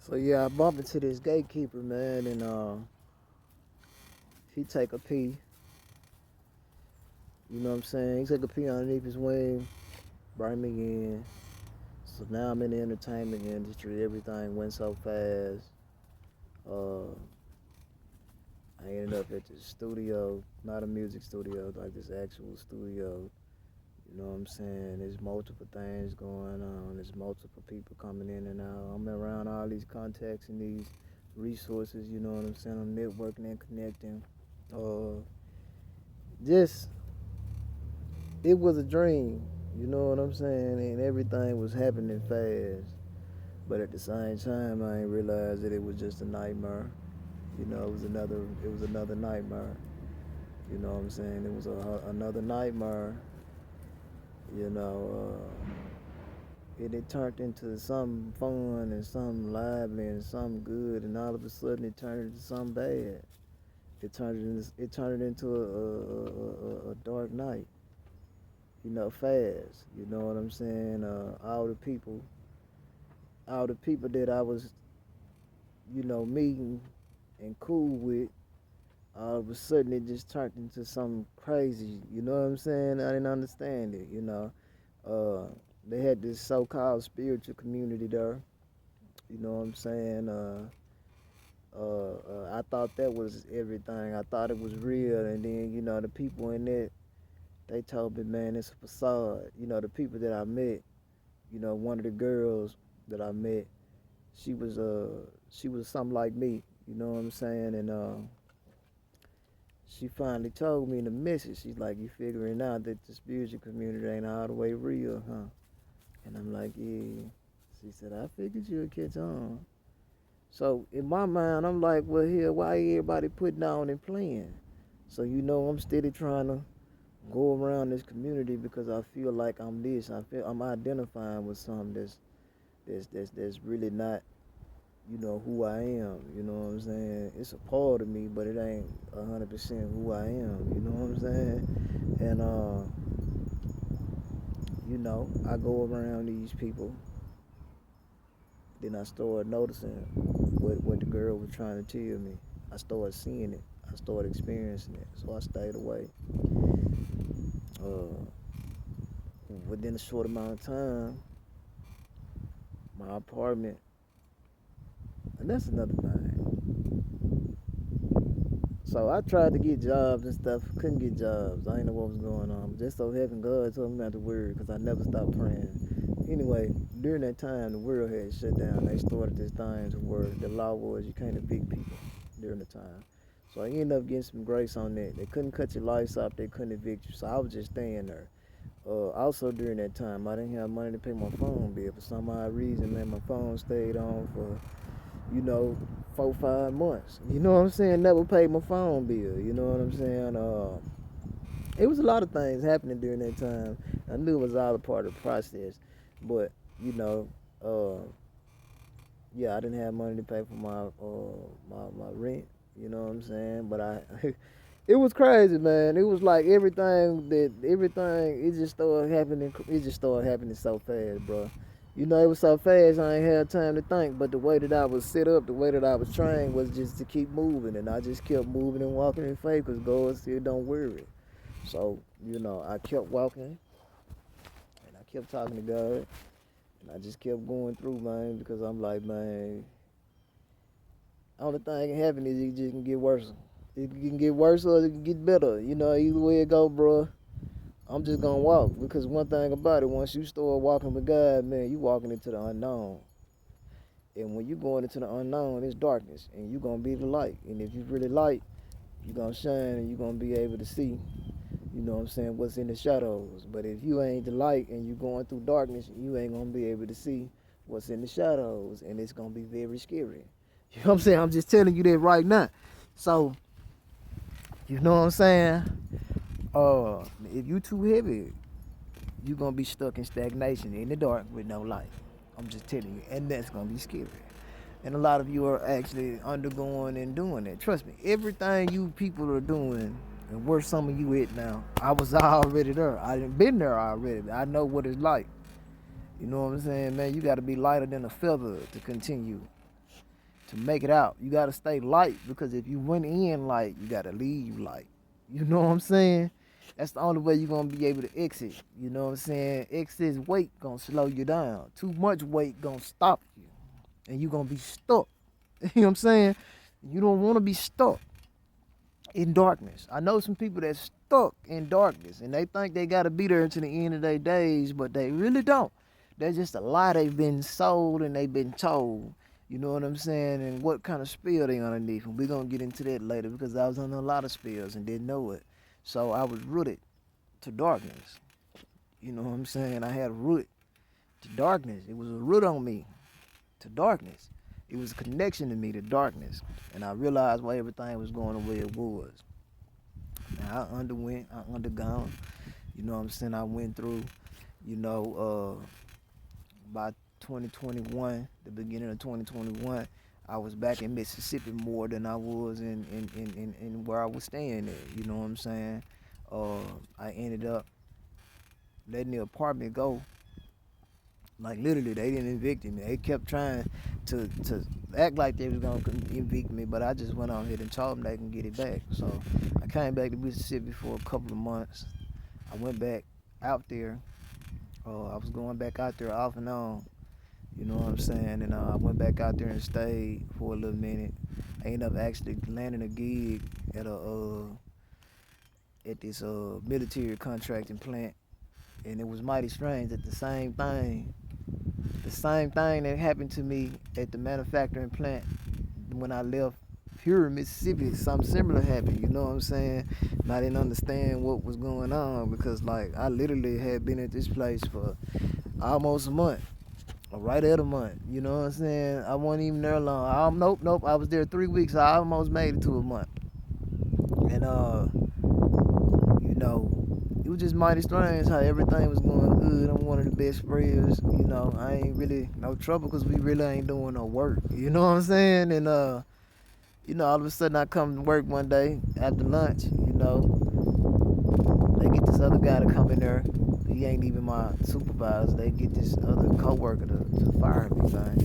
So yeah, I bump into this gatekeeper, man, and he take a pee. You know what I'm saying? He took a pee underneath his wing, brought me in. So now I'm in the entertainment industry. Everything went so fast. Uh, I ended up at the studio, not a music studio, like this actual studio. You know what I'm saying? There's multiple things going on. There's multiple people coming in and out. I'm around all these contacts and these resources. You know what I'm saying? I'm networking and connecting. Uh, just it was a dream. You know what I'm saying? And everything was happening fast. But at the same time, I didn't realize that it was just a nightmare. You know, it was another nightmare. You know what I'm saying? It was another nightmare. You know, it turned into something fun and something lively and something good, and all of a sudden it turned into something bad. It turned into a dark night. You know, fast. You know what I'm saying? All the people that I was, meeting and cool with, all of a sudden it just turned into something crazy. You know what I'm saying? I didn't understand it. Uh, they had this so-called spiritual community there. You know what I'm saying? I thought that was everything. I thought it was real, and then the people in it, they told me, man, it's a facade. The people that I met, one of the girls that I met, she was something like me. You know what I'm saying? And she finally told me in the message, she's like, you figuring out that the spiritual community ain't all the way real, huh? And I'm like, yeah. She said, I figured you would catch on. So in my mind, I'm like, well, here, why everybody putting on and playing? So I'm steady trying to go around this community because I feel like I'm this. I feel I'm identifying with something that's really not, who I am. You know what I'm saying? It's a part of me, but it ain't 100% who I am. You know what I'm saying? And I go around these people. Then I started noticing what the girl was trying to tell me. I started seeing it. I started experiencing it. So I stayed away. Uh, Within a short amount of time, my apartment, and that's another thing. So I tried to get jobs and stuff, couldn't get jobs. I didn't know what was going on. But just so heaven God told me not to worry because I never stopped praying. Anyway, during that time, the world had shut down. They started this thing to where the law was you can't evict people during the time. So I ended up getting some grace on that. They couldn't cut your lights off, they couldn't evict you. So I was just staying there. Also during that time, I didn't have money to pay my phone bill. For some odd reason, man, my phone stayed on for, you know, 4, 5 months. You know what I'm saying? Never paid my phone bill. You know what I'm saying? It was a lot of things happening during that time. I knew it was all a part of the process, but you know, uh, yeah, I didn't have money to pay for my rent. You know what I'm saying? But it was crazy, man. It was like everything. It just started happening. It just started happening so fast, bro. It was so fast. I ain't had time to think. But the way that I was set up, the way that I was trained, was just to keep moving, and I just kept moving and walking in faith, cause God said, "Don't worry." So I kept walking, and I kept talking to God, and I just kept going through, man, because I'm like, man, only thing can happen is it just can get worse. It can get worse or it can get better. Either way it go, bro. I'm just gonna walk because one thing about it, once you start walking with God, man, you walking into the unknown. And when you going into the unknown, it's darkness, and you gonna be the light. And if you really light, you gonna shine, and you gonna be able to see. You know what I'm saying? What's in the shadows. But if you ain't the light and you going through darkness, you ain't gonna be able to see what's in the shadows, and it's gonna be very scary. You know what I'm saying? I'm just telling you that right now. So you know what I'm saying? If you too heavy, you gonna be stuck in stagnation in the dark with no light. I'm just telling you, and that's gonna be scary. And a lot of you are actually undergoing and doing it. Trust me, everything you people are doing, and where some of you at now, I was already there. I done been there already. I know what it's like. You know what I'm saying, man? You gotta be lighter than a feather to continue. to make it out. You gotta stay light because if you went in light, you gotta leave light. You know what I'm saying? That's the only way you're gonna be able to exit. You know what I'm saying? Excess weight gonna slow you down. Too much weight gonna stop you, and you gonna be stuck. You know what I'm saying? You don't want to be stuck in darkness. I know some people that's stuck in darkness, and they think they gotta be there to the end of their days, but they really don't. That's just a lie they've been sold and they've been told. You know what I'm saying? And what kind of spell they underneath. And we're gonna get into that later because I was under a lot of spells and didn't know it. So I was rooted to darkness. You know what I'm saying? I had a root to darkness. It was a root on me to darkness. It was a connection to me to darkness. And I realized why everything was going the way it was. Now I undergone, you know what I'm saying? I went through, you know, by 2021, the beginning of 2021, I was back in Mississippi more than I was in where I was staying at. You know what I'm saying? Uh, I ended up letting the apartment go. Like literally, they didn't evict me. They kept trying to act like they was gonna evict me, but I just went on ahead and told them they can get it back. So I came back to Mississippi for a couple of months. I went back out there. I was going back out there off and on. You know what I'm saying? And I went back out there and stayed for a little minute. I ended up actually landing a gig at this military contracting plant, and it was mighty strange that the same thing that happened to me at the manufacturing plant when I left here in Mississippi, something similar happened. You know what I'm saying? And I didn't understand what was going on because like I literally had been at this place for almost a month. Right at a month, you know what I'm saying? I wasn't even there long. Nope. I was there 3 weeks. I almost made it to a month, and you know, it was just mighty strange how everything was going good. I'm one of the best sprayers. You know, I ain't really no trouble because we really ain't doing no work. You know what I'm saying? And you know, all of a sudden I come to work one day after lunch. You know, they get this other guy to come in there. He ain't even my supervisor. They get this other coworker to fire me, man.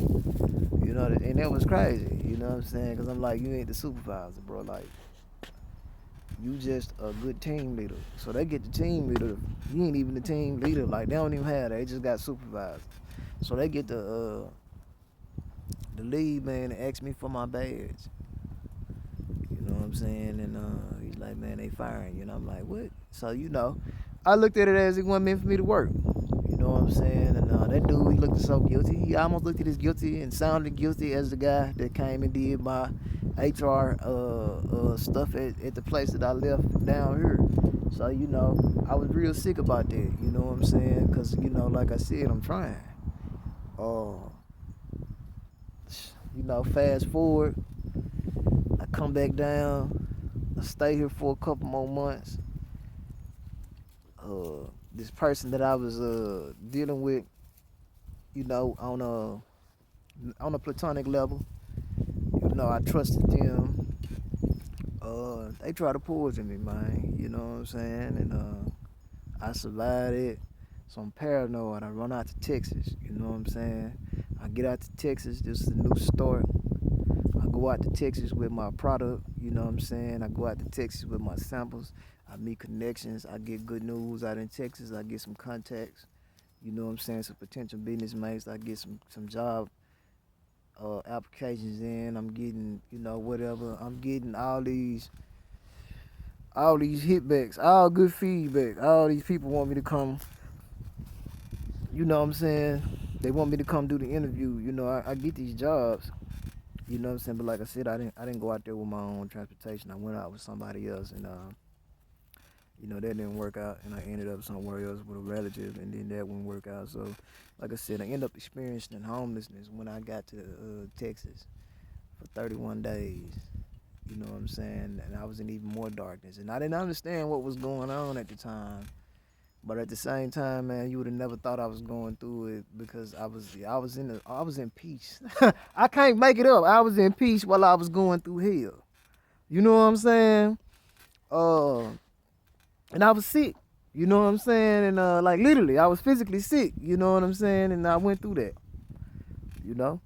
You know, and that was crazy. You know what I'm saying? Because I'm like, you ain't the supervisor, bro. Like, you just a good team leader. So they get the team leader. You ain't even the team leader. Like, they don't even have that. They just got supervisors. So they get the lead man and ask me for my badge. You know what I'm saying? And he's like, man, they firing you. And I'm like, what? So, you know, I looked at it as it wasn't meant for me to work. You know what I'm saying? And that dude, he looked so guilty. He almost looked at as guilty and sounded guilty as the guy that came and did my HR stuff at the place that I left down here. So, you know, I was real sick about that. You know what I'm saying? Because, you know, like I said, I'm trying. Uh, you know, fast forward, I come back down. I stay here for a couple more months. This person that I was dealing with, you know, on a platonic level, you know, I trusted them. They try to poison me, man. You know what I'm saying? And I survived it. So I'm paranoid. I run out to Texas. You know what I'm saying? I get out to Texas. This is a new start. I go out to Texas with my product. You know what I'm saying? I go out to Texas with my samples. I meet connections. I get good news out in Texas. I get some contacts. You know what I'm saying? Some potential business mates. I get some job applications in. I'm getting, you know, whatever. I'm getting all these hitbacks, all good feedback. All these people want me to come. You know what I'm saying? They want me to come do the interview. You know, I get these jobs. You know what I'm saying? But like I said, I didn't go out there with my own transportation. I went out with somebody else, and you know, that didn't work out, and I ended up somewhere else with a relative, and then that wouldn't work out. So, like I said, I ended up experiencing homelessness when I got to Texas for 31 days. You know what I'm saying? And I was in even more darkness, and I didn't understand what was going on at the time. But at the same time, man, you would have never thought I was going through it because I was in peace. I can't make it up. I was in peace while I was going through hell. You know what I'm saying? Uh, and I was sick. You know what I'm saying? And like literally, I was physically sick. You know what I'm saying? And I went through that. You know.